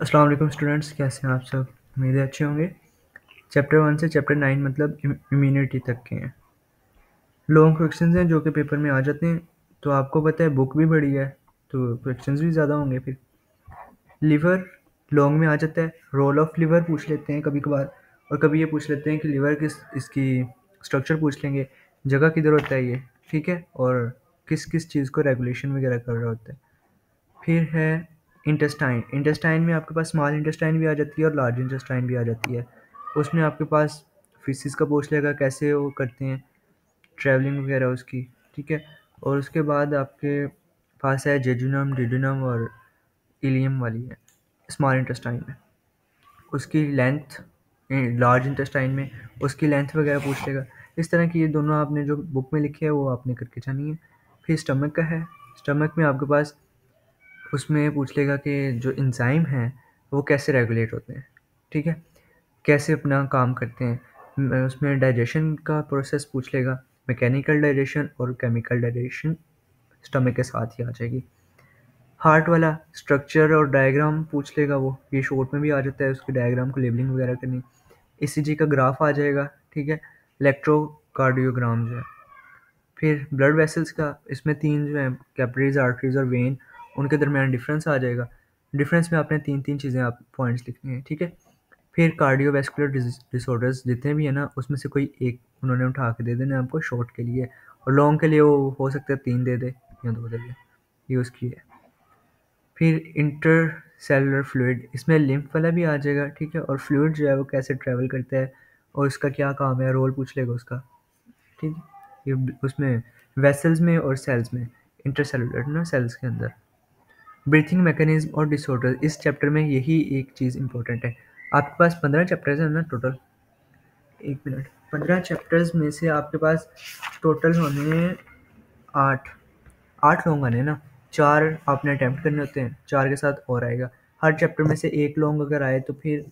अस्सलाम वालेकुम स्टूडेंट्स, कैसे हैं आप सब। उम्मीद है अच्छे होंगे। चैप्टर 1 से चैप्टर 9 मतलब इम्यूनिटी तक के हैं। लॉन्ग क्वेश्चंस हैं जो कि पेपर में आ जाते हैं। तो आपको पता है बुक भी बड़ी है तो क्वेश्चंस भी ज़्यादा होंगे। फिर लिवर लॉन्ग में आ जाता है। रोल ऑफ लिवर पूछ लेते हैं कभी कभार, और कभी ये पूछ लेते हैं कि लिवर किस इसकी स्ट्रक्चर पूछ लेंगे, जगह किधर होता है ये, ठीक है, और किस किस चीज़ को रेगुलेशन वगैरह कर रहा होता है। फिर है इंटेस्टाइन। इंटेस्टाइन में आपके पास स्मॉल इंटेस्टाइन भी आ जाती है और लार्ज इंटेस्टाइन भी आ जाती है। उसमें आपके पास फिशिस का पूछ लेगा, कैसे वो करते हैं ट्रैवलिंग वगैरह उसकी, ठीक है। और उसके बाद आपके पास है जेजुनम, डिडुनम और इलियम वाली है स्मॉल इंटेस्टाइन में। उसकी लेंथ लार्ज इंटेस्टाइन में उसकी लेंथ वगैरह पूछ लेगा। इस तरह की ये दोनों आपने जो बुक में लिखे है वो आपने करके जानी है। फिर स्टमक का है। स्टमक में आपके पास उसमें पूछ लेगा कि जो एंजाइम हैं वो कैसे रेगुलेट होते हैं, ठीक है, कैसे अपना काम करते हैं। उसमें डाइजेशन का प्रोसेस पूछ लेगा, मैकेनिकल डाइजेशन और केमिकल डाइजेशन स्टमक के साथ ही आ जाएगी। हार्ट वाला स्ट्रक्चर और डायग्राम पूछ लेगा, वो ये शॉर्ट में भी आ जाता है, उसके डायग्राम को लेबलिंग वगैरह करनी। ईसीजी का ग्राफ आ जाएगा, ठीक है, इलेक्ट्रोकार्डियोग्राम जो है। फिर ब्लड वेसल्स का, इसमें तीन जो है कैपिलरीज, आर्टरीज और वेन, उनके दरमियान डिफरेंस आ जाएगा। डिफरेंस में आपने तीन तीन चीज़ें आप पॉइंट्स लिखनी है, ठीक है। फिर कार्डियोवैस्कुलर डिसऑर्डर्स जितने भी है ना, उसमें से कोई एक उन्होंने उठा के दे देना आपको शॉर्ट के लिए, और लॉन्ग के लिए वो हो सकता है 3 दे दे या 2 दे दे, ये उसकी है। फिर इंटर सेलुलर फ्लूइड, इसमें लिम्फ वाला भी आ जाएगा, ठीक है, और फ्लूइड जो है वो कैसे ट्रैवल करता है और उसका क्या काम है, रोल पूछ लेगा उसका, ठीक है। ये उसमें वेसल्स में और सेल्स में, इंटरसेलुलर ना सेल्स के अंदर। ब्रीथिंग मैकेनिज्म और डिसऑर्डर, इस चैप्टर में यही एक चीज़ इंपॉर्टेंट है। आपके पास 15 चैप्टर्स हैं ना टोटल। एक मिनट, 15 चैप्टर्स में से आपके पास टोटल होने हैं 8। 8 लॉन्ग आने हैं ना, 4 आपने अटैम्प्ट करने होते हैं, 4 के साथ और आएगा। हर चैप्टर में से एक लॉन्ग अगर आए तो फिर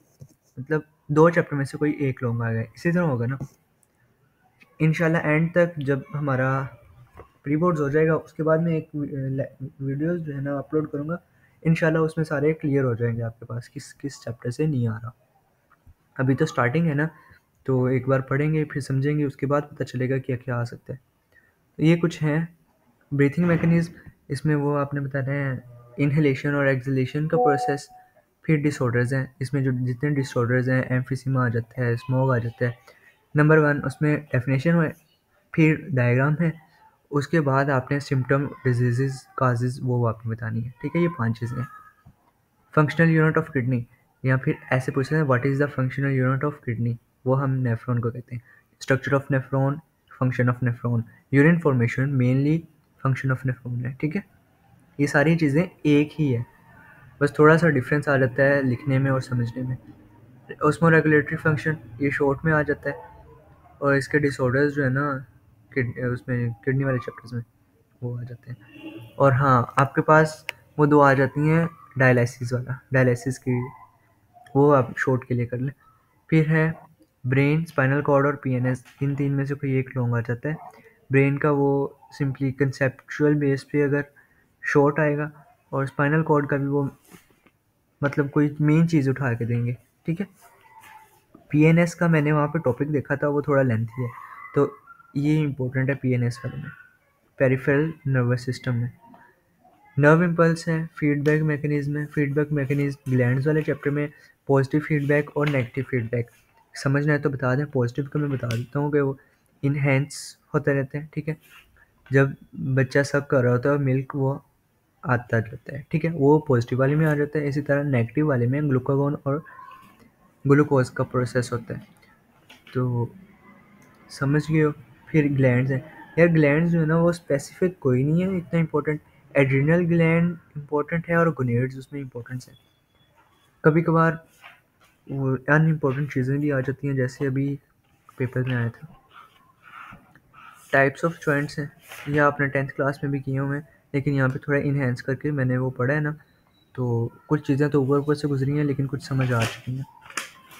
मतलब 2 चैप्टर में से कोई एक लॉन्ग आ गया, इसी तरह होगा ना। इंशाल्लाह एंड तक जब हमारा प्री बोर्ड्स हो जाएगा उसके बाद में एक वीडियोस जो है ना अपलोड करूँगा। इंशाल्लाह उसमें सारे क्लियर हो जाएंगे आपके पास किस किस चैप्टर से नहीं आ रहा। अभी तो स्टार्टिंग है ना, तो एक बार पढ़ेंगे फिर समझेंगे, उसके बाद पता चलेगा क्या क्या आ सकता है। तो ये कुछ हैं ब्रीथिंग मैकेनिज्म। इसमें वो आपने बताना है इनहेलेशन और एक्सहेलेशन का प्रोसेस। फिर डिसऑर्डर्स हैं, इसमें जो जितने डिसऑर्डर्स हैं, एम्फिसीमा आ जाता है, स्मोक आ जाता है, नंबर 1 उसमें डेफिनेशन है। फिर डायग्राम है। उसके बाद आपने सिम्टम, डिजीज़, काजेज़ वो आपने बतानी है, ठीक है। ये 5 चीज़ें हैं। फंक्शनल यूनिट ऑफ किडनी, या फिर ऐसे पूछते हैं what is the functional unit of kidney, वो हम नेफ्रॉन को कहते हैं। Structure of nephron, function of nephron, urine formation mainly function of nephron है, ठीक है। ये सारी चीज़ें एक ही है, बस थोड़ा सा डिफरेंस आ जाता है लिखने में और समझने में। ऑस्मो रेगुलेटरी फंक्शन ये शॉर्ट में आ जाता है, और इसके डिसऑर्डर्स जो है ना उसमें किडनी वाले चैप्टर्स में वो आ जाते हैं। और हाँ, आपके पास वो 2 आ जाती हैं डायलिसिस वाला, डायलिसिस की वो आप शॉर्ट के लिए कर लें। फिर है ब्रेन, स्पाइनल कॉर्ड और पीएनएस, इन 3 में से कोई एक लॉन्ग आ जाता है। ब्रेन का वो सिंपली कंसेप्चुअल बेस पे अगर शॉर्ट आएगा, और स्पाइनल कॉर्ड का भी वो मतलब कोई मेन चीज़ उठा के देंगे, ठीक है। पीएनएस का मैंने वहाँ पे टॉपिक देखा था, वो थोड़ा लेंथी है, तो ये इंपॉर्टेंट है पीएनएस वाले में। पेरिफेरल नर्वस सिस्टम में नर्व इम्पल्स है, फीडबैक मैकेनिज्म है। फीडबैक मैकेनिज्म ग्लैंड्स वाले चैप्टर में पॉजिटिव फीडबैक और नेगेटिव फीडबैक समझना है तो बता दें। पॉजिटिव का मैं बता देता हूँ कि वो इनहेंस होते रहते हैं, ठीक है, जब बच्चा सक कर रहा होता है और मिल्क वो आता जाता है, ठीक है, वो पॉजिटिव वाले में आ जाता है। इसी तरह नेगेटिव वाले में ग्लूकागोन और ग्लूकोज का प्रोसेस होता है, तो समझ गए हो। फिर ग्लैंड्स हैं। यार ग्लैंड्स जो है ना वो स्पेसिफिक कोई नहीं है इतना इंपॉर्टेंट। एड्रिनल ग्लैंड इंपॉर्टेंट है और गोनेड्स उसमें इंपॉर्टेंस है। कभी कभार वो अनइम्पॉर्टेंट चीज़ें भी आ जाती हैं, जैसे अभी पेपर में आया था। टाइप्स ऑफ जॉइंट्स हैं, ये आपने 10th क्लास में भी किए हुए हैं, लेकिन यहाँ पे थोड़ा इन्हेंस करके मैंने वो पढ़ा है ना, तो कुछ चीज़ें तो ऊपर ऊपर से गुजरी हैं लेकिन कुछ समझ आ चुकी हैं।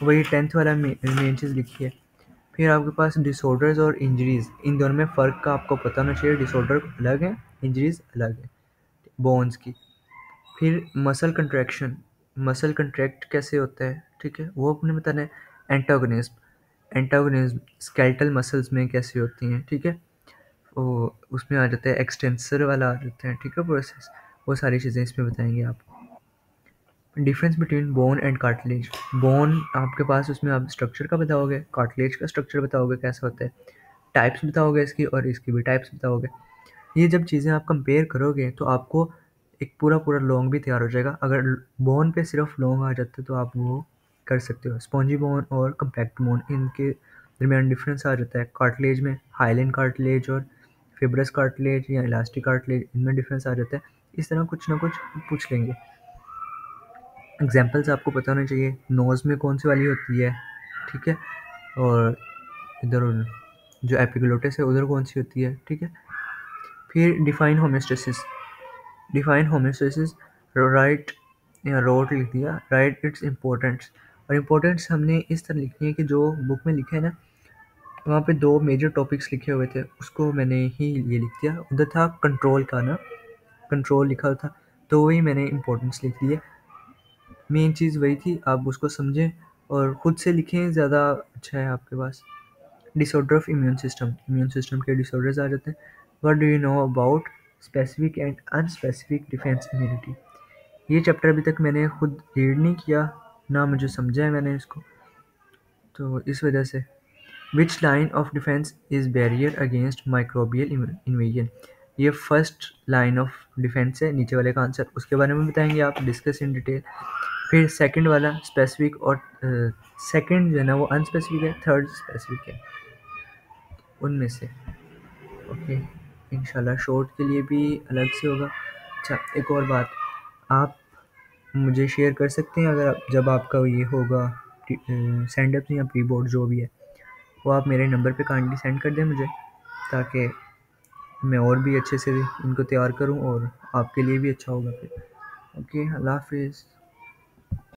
वही 10th वाला मेन चीज़ लिखी है। फिर आपके पास डिसऑर्डर्स और इंजरीज़, इन दोनों में फ़र्क का आपको पता होना चाहिए। डिसऑर्डर अलग है, इंजरीज़ अलग है बोन्स की। फिर मसल कंट्रैक्शन, मसल कंट्रैक्ट कैसे होता है, ठीक है, वो अपने बताना है। एंटागोनिज्म स्केलेटल मसल्स में कैसे होती हैं, ठीक है, वो उसमें आ जाता है, एक्सटेंसर वाला आ जाता है, ठीक है, प्रोसेस, वो सारी चीज़ें इसमें बताएंगे आप। Difference between bone and cartilage, bone आपके पास, उसमें आप स्ट्रक्चर का बताओगे, कार्टिलेज का स्ट्रक्चर बताओगे कैसा होता है, टाइप्स बताओगे इसकी, और इसकी भी टाइप्स बताओगे। ये जब चीज़ें आप कंपेयर करोगे तो आपको एक पूरा पूरा लॉन्ग भी तैयार हो जाएगा। अगर बोन पे सिर्फ लॉन्ग आ जाता है तो आप वो कर सकते हो। स्पॉन्जी बोन और कम्पैक्ट बोन, इनके दरमियान डिफरेंस आ जाता है। कार्टिलेज में हाइलाइन कार्टिलेज और फिब्रस कार्टिलेज या इलास्टिक कार्टिलेज, इनमें डिफरेंस आ जाता है। इस तरह कुछ ना कुछ पूछ लेंगे। एग्जाम्पल्स आपको पता होने चाहिए, नोज़ में कौन सी वाली होती है, ठीक है, और इधर जो एपिग्लोटिस है उधर कौन सी होती है, ठीक है। फिर डिफाइन होम्योस्टेसिस, राइट या रोट लिख दिया, राइट इट्स इम्पोर्टेंट्स। और इम्पोर्टेंट्स हमने इस तरह लिखनी है कि जो बुक में लिखा है ना, वहाँ पे 2 मेजर टॉपिक्स लिखे हुए थे, उसको मैंने ही ये लिख दिया। उधर था कंट्रोल का ना, कंट्रोल लिखा था, तो वही मैंने इम्पोर्टेंट्स लिख दिए। मेन चीज़ वही थी, आप उसको समझें और ख़ुद से लिखें, ज़्यादा अच्छा है आपके पास। Disorder of immune system, immune system के डिसऑर्डर्स आ जाते हैं। What do you know about specific and unspecific defence immunity. ये चैप्टर अभी तक मैंने खुद रीड नहीं किया, ना मुझे समझा है मैंने इसको, तो इस वजह से। Which line of defence is barrier against microbial invasion, ये फर्स्ट लाइन ऑफ डिफेंस है, नीचे वाले का आंसर, उसके बारे में बताएंगे आप, डिस्कस इन डिटेल। फिर सेकंड वाला स्पेसिफिक, और सेकंड जो है ना वो अनस्पेसिफिक है, थर्ड स्पेसिफिक है, उनमें से। ओके, इंशाल्लाह शॉर्ट के लिए भी अलग से होगा। अच्छा, एक और बात, आप मुझे शेयर कर सकते हैं अगर जब आपका ये होगा सेंड अप या प्री बोर्ड जो भी है, वो आप मेरे नंबर पे काइंडली सेंड कर दें मुझे, ताकि मैं और भी अच्छे से इनको तैयार करूं और आपके लिए भी अच्छा होगा फिर। ओके, अल्लाह हाफिज़।